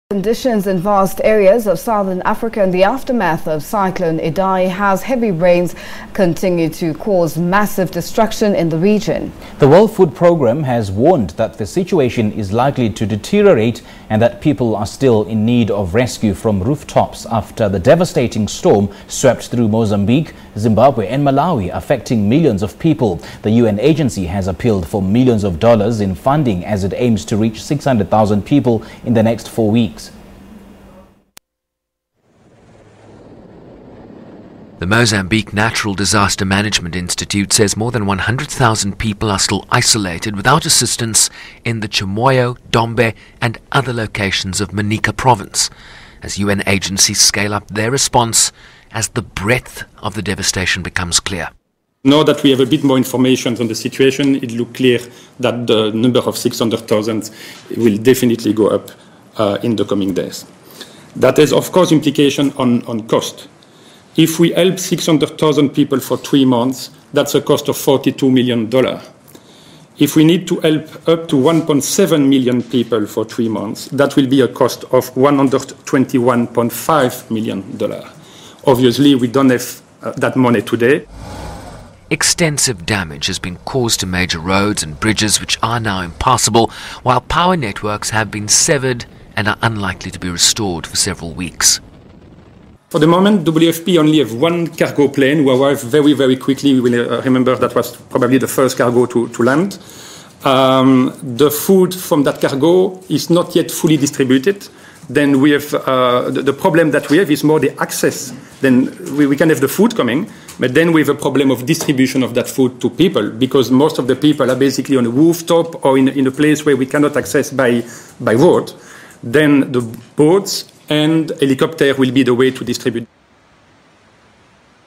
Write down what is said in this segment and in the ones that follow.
Conditions in vast areas of southern Africa in the aftermath of Cyclone Idai has heavy rains continue to cause massive destruction in the region. The World Food Programme has warned that the situation is likely to deteriorate and that people are still in need of rescue from rooftops after the devastating storm swept through Mozambique, Zimbabwe and Malawi, affecting millions of people. The UN agency has appealed for millions of dollars in funding as it aims to reach 600,000 people in the next 4 weeks. The Mozambique Natural Disaster Management Institute says more than 100,000 people are still isolated without assistance in the Chimoio, Dombe and other locations of Manica province, as UN agencies scale up their response as the breadth of the devastation becomes clear. Now that we have a bit more information on the situation, it looks clear that the number of 600,000 will definitely go up in the coming days. That has, of course, implication on cost. If we help 600,000 people for 3 months, that's a cost of $42 million. If we need to help up to 1.7 million people for 3 months, that will be a cost of $121.5 million. Obviously, we don't have that money today. Extensive damage has been caused to major roads and bridges which are now impassable, while power networks have been severed and are unlikely to be restored for several weeks. For the moment, WFP only have one cargo plane who arrived very, very quickly. We will remember that was probably the first cargo to land. The food from that cargo is not yet fully distributed. Then we have the problem that we have is more the access. Then we can have the food coming, but then we have a problem of distribution of that food to people, because most of the people are basically on a rooftop or in a place where we cannot access by road. Then the boats and helicopter will be the way to distribute.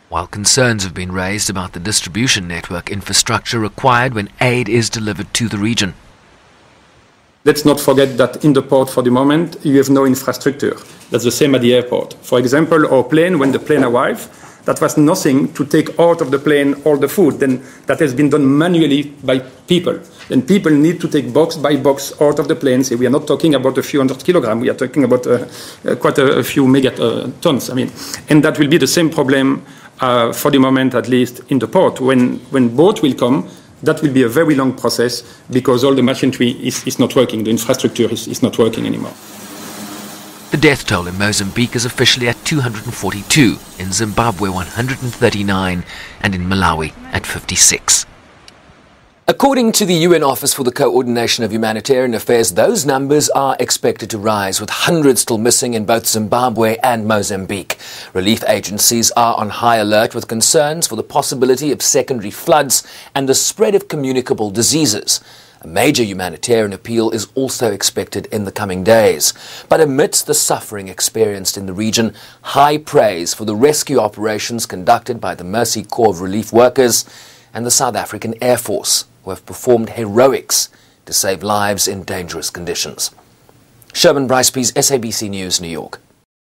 While concerns have been raised about the distribution network infrastructure required when aid is delivered to the region. Let's not forget that in the port for the moment you have no infrastructure. That's the same at the airport. For example, our plane, when the plane arrived, that was nothing to take out of the plane all the food. Then that has been done manually by people. Then people need to take box by box out of the plane. So we are not talking about a few hundred kilograms. We are talking about quite a few megatons. And that will be the same problem for the moment, at least in the port. When boat will come, that will be a very long process because all the machinery is not working. The infrastructure is not working anymore. The death toll in Mozambique is officially at 242, in Zimbabwe 139 and in Malawi at 56. According to the UN Office for the Coordination of Humanitarian Affairs, those numbers are expected to rise, with hundreds still missing in both Zimbabwe and Mozambique. Relief agencies are on high alert with concerns for the possibility of secondary floods and the spread of communicable diseases. A major humanitarian appeal is also expected in the coming days. But amidst the suffering experienced in the region, high praise for the rescue operations conducted by the Mercy Corps of Relief Workers and the South African Air Force, who have performed heroics to save lives in dangerous conditions. Sherman Bryce-Pease, SABC News, New York.